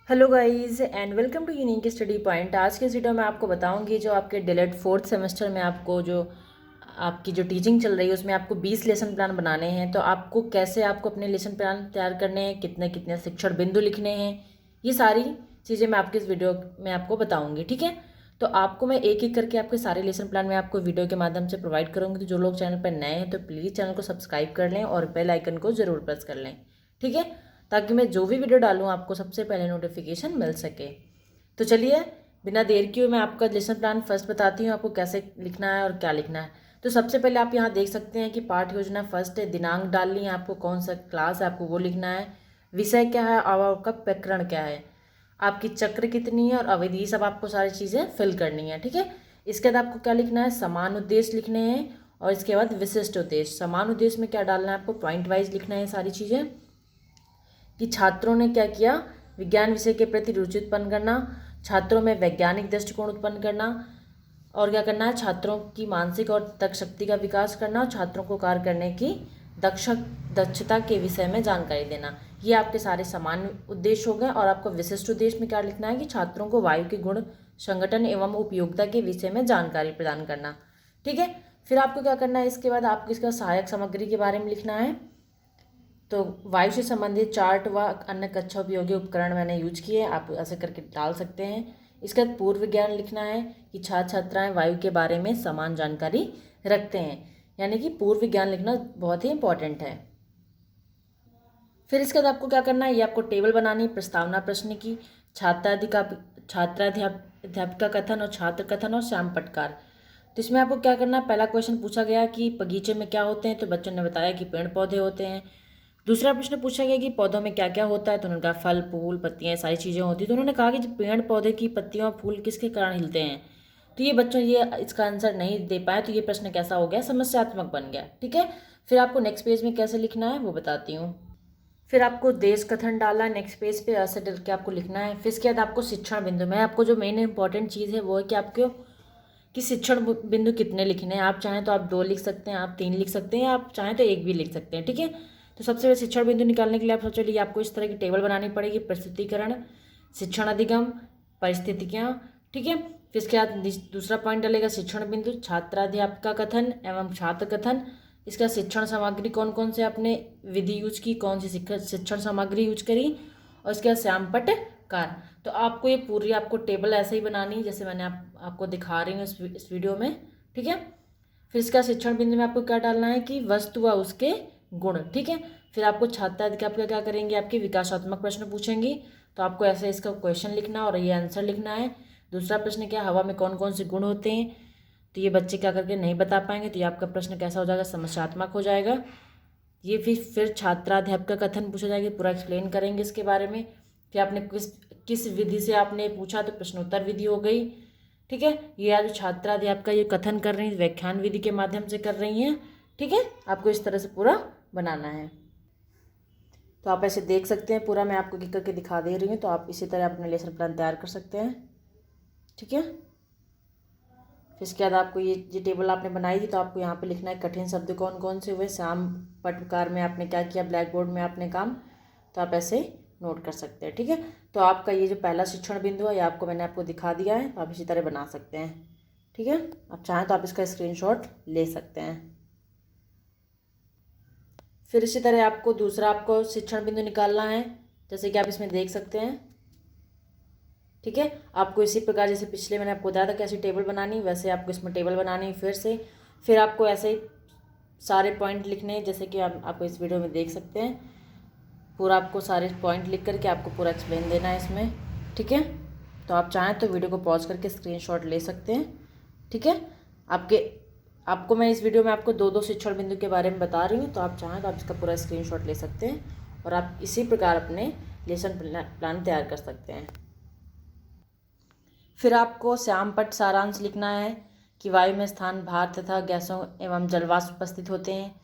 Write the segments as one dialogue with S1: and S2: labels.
S1: Hello guys and welcome to unique study point. आज के इस वीडियो में आपको बताऊंगी जो आपके डिलेड फोर्थ सेमेस्टर में आपको जो आपकी जो टीचिंग चल रही है उसमें आपको 20 लेसन प्लान बनाने हैं। तो आपको कैसे आपको अपने लेसन प्लान तैयार करने हैं, कितने कितने शिक्षण बिंदु लिखने हैं, ये सारी चीज़ें मैं आपके इस वीडियो में आपको बताऊँगी। ठीक है, तो आपको मैं एक एक करके आपके सारे लेसन प्लान में आपको वीडियो के माध्यम से प्रोवाइड करूँगी। तो जो लोग चैनल पर नए हैं तो प्लीज़ चैनल को सब्सक्राइब कर लें और बेल आइकन को ज़रूर प्रेस कर लें। ठीक है, ताकि मैं जो भी वीडियो डालूँ आपको सबसे पहले नोटिफिकेशन मिल सके। तो चलिए बिना देर किए मैं आपका लेसन प्लान फर्स्ट बताती हूँ आपको कैसे लिखना है और क्या लिखना है। तो सबसे पहले आप यहाँ देख सकते हैं कि पाठ योजना फर्स्ट है, दिनांक डालनी है आपको, कौन सा क्लास है आपको वो लिखना है, विषय क्या है और आपका प्रकरण क्या है, आपकी चक्र कितनी है और अवधि, ये सब आपको सारी चीज़ें फिल करनी है। ठीक है, इसके बाद आपको क्या लिखना है, समान उद्देश्य लिखने हैं और इसके बाद विशिष्ट उद्देश्य। समान उद्देश्य में क्या डालना है आपको, पॉइंट वाइज लिखना है सारी चीज़ें कि छात्रों ने क्या किया, विज्ञान विषय के प्रति रुचि उत्पन्न करना, छात्रों में वैज्ञानिक दृष्टिकोण उत्पन्न करना और क्या करना है, छात्रों की मानसिक और तर्क शक्ति का विकास करना और छात्रों को कार्य करने की दक्षता के विषय में जानकारी देना। ये आपके सारे सामान्य उद्देश्य हो गए। और आपको विशिष्ट उद्देश्य में क्या लिखना है कि छात्रों को वायु के गुण, संगठन एवं उपयोगिता के विषय में जानकारी प्रदान करना। ठीक है, फिर आपको क्या करना है, इसके बाद आपको इसका सहायक सामग्री के बारे में लिखना है। तो वायु से संबंधित चार्ट व अन्य कक्षा उपयोगी उपकरण मैंने यूज किए, आप ऐसे करके डाल सकते हैं। इसका पूर्व ज्ञान लिखना है कि छात्र छात्राएं वायु के बारे में समान जानकारी रखते हैं, यानी कि पूर्व ज्ञान लिखना बहुत ही इंपॉर्टेंट है। फिर इसके बाद आपको क्या करना है, ये आपको टेबल बनानी है प्रस्तावना प्रश्न की, छात्राध्यापिका कथन और छात्र कथन और श्याम पटकार। तो इसमें आपको क्या करना है, पहला क्वेश्चन पूछा गया कि बगीचे में क्या होते हैं, तो बच्चों ने बताया कि पेड़ पौधे होते हैं। दूसरा प्रश्न पूछा गया कि पौधों में क्या क्या होता है, तो उन्होंने कहा फल फूल पत्तियाँ सारी चीज़ें होती हैं। तो उन्होंने कहा कि पेड़ पौधे की पत्तियाँ और फूल किसके कारण हिलते हैं। तो ये बच्चों ये इसका आंसर नहीं दे पाए, तो ये प्रश्न कैसा हो गया, समस्यात्मक बन गया। ठीक है, फिर आपको नेक्स्ट पेज में कैसे लिखना है वो बताती हूँ। फिर आपको देश कथन डालना है नेक्स्ट पेज पे, ऐसे करके आपको लिखना है। फिर इसके बाद आपको शिक्षण बिंदु में आपको जो मेन इंपॉर्टेंट चीज़ है वो है कि आपको कि शिक्षण बिंदु कितने लिखने हैं। आप चाहें तो आप 2 लिख सकते हैं, आप 3 लिख सकते हैं, आप चाहें तो 1 भी लिख सकते हैं। ठीक है, तो सबसे पहले शिक्षण बिंदु निकालने के लिए आप सोचो आपको इस तरह की टेबल बनानी पड़ेगी, प्रस्तुतिकरण, शिक्षण अधिगम, परिस्थितियाँ। ठीक है, फिर इसके बाद दूसरा पॉइंट डलेगा शिक्षण बिंदु, छात्राध्यापिका कथन एवं छात्र कथन। इसका शिक्षण सामग्री कौन कौन से आपने विधि यूज की, कौन सी शिक्षण सामग्री यूज करी, और इसके बाद श्यामपट कार। तो आपको ये पूरी आपको टेबल ऐसे ही बनानी है जैसे मैंने आपको दिखा रही हूँ इस वीडियो में। ठीक है, फिर इसका शिक्षण बिंदु में आपको क्या डालना है कि वस्तु व उसके गुण। ठीक है, फिर आपको छात्राध्यापिका क्या करेंगे, आपके विकासात्मक प्रश्न पूछेंगी, तो आपको ऐसे इसका क्वेश्चन लिखना और ये आंसर लिखना है। दूसरा प्रश्न क्या, हवा में कौन कौन से गुण होते हैं, तो ये बच्चे क्या करके नहीं बता पाएंगे, तो ये आपका प्रश्न कैसा हो जाएगा, समस्यात्मक हो जाएगा। ये फिर छात्राध्यापिका कथन पूछा जाएगा, पूरा एक्सप्लेन करेंगे इसके बारे में। फिर आपने किस विधि से आपने पूछा, तो प्रश्नोत्तर विधि हो गई। ठीक है, ये आज छात्राध्यापिका ये कथन कर रही है व्याख्यान विधि के माध्यम से कर रही हैं। ठीक है, आपको इस तरह से पूरा बनाना है। तो आप ऐसे देख सकते हैं, पूरा मैं आपको लिख करके दिखा दे रही हूँ, तो आप इसी तरह अपना लेसन प्लान तैयार कर सकते हैं। ठीक है, फिर इसके बाद आपको ये टेबल आपने बनाई थी, तो आपको यहाँ पे लिखना है कठिन शब्द कौन कौन से हुए, श्याम पटकार में आपने क्या किया, ब्लैक बोर्ड में आपने काम, तो आप ऐसे नोट कर सकते हैं। ठीक है, तो आपका ये जो पहला शिक्षण बिंदु है ये मैंने आपको दिखा दिया है, तो आप इसी तरह बना सकते हैं। ठीक है, आप चाहें तो आप इसका स्क्रीनशॉट ले सकते हैं। फिर इसी तरह आपको दूसरा आपको शिक्षण बिंदु निकालना है, जैसे कि आप इसमें देख सकते हैं। ठीक है, आपको इसी प्रकार जैसे पिछले मैंने आपको बताया था कैसी टेबल बनानी, वैसे आपको इसमें टेबल बनानी है फिर से। फिर आपको ऐसे ही सारे पॉइंट लिखने हैं, जैसे कि आपको इस वीडियो में देख सकते हैं। पूरा आपको सारे पॉइंट लिख करके आपको पूरा एक्सप्लेन देना है इसमें। ठीक है, तो आप चाहें तो वीडियो को पॉज करके स्क्रीनशॉट ले सकते हैं। ठीक है, आपको मैं इस वीडियो में आपको 2-2 शिक्षण बिंदु के बारे में बता रही हूँ, तो आप चाहें तो आप इसका पूरा स्क्रीनशॉट ले सकते हैं और आप इसी प्रकार अपने लेसन प्लान तैयार कर सकते हैं। फिर आपको श्यामपट्ट सारांश लिखना है कि वायु में स्थान, भार तथा गैसों एवं जलवाष्प उपस्थित होते हैं।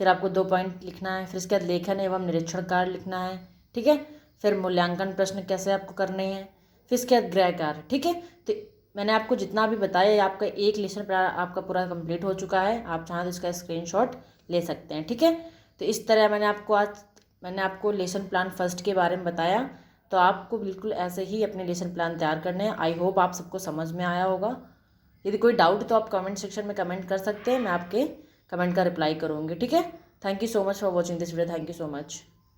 S1: फिर आपको 2 पॉइंट लिखना है। फिर इसके बाद लेखन एवं निरीक्षण कार्य लिखना है। ठीक है, फिर मूल्यांकन प्रश्न कैसे आपको करने हैं। फिर इसके बाद गृह कार्य। ठीक है, तो मैंने आपको जितना भी बताया आपका एक लेसन आपका पूरा कंप्लीट हो चुका है। आप चाहें तो इसका स्क्रीनशॉट ले सकते हैं। ठीक है, तो इस तरह मैंने आपको लेसन प्लान फर्स्ट के बारे में बताया। तो आपको बिल्कुल ऐसे ही अपने लेसन प्लान तैयार करने हैं। आई होप आप सबको समझ में आया होगा। यदि कोई डाउट तो आप कमेंट सेक्शन में कमेंट कर सकते हैं, मैं आपके कमेंट का रिप्लाई करूँगी। ठीक है, thank you so much for watching this video. Thank you so much.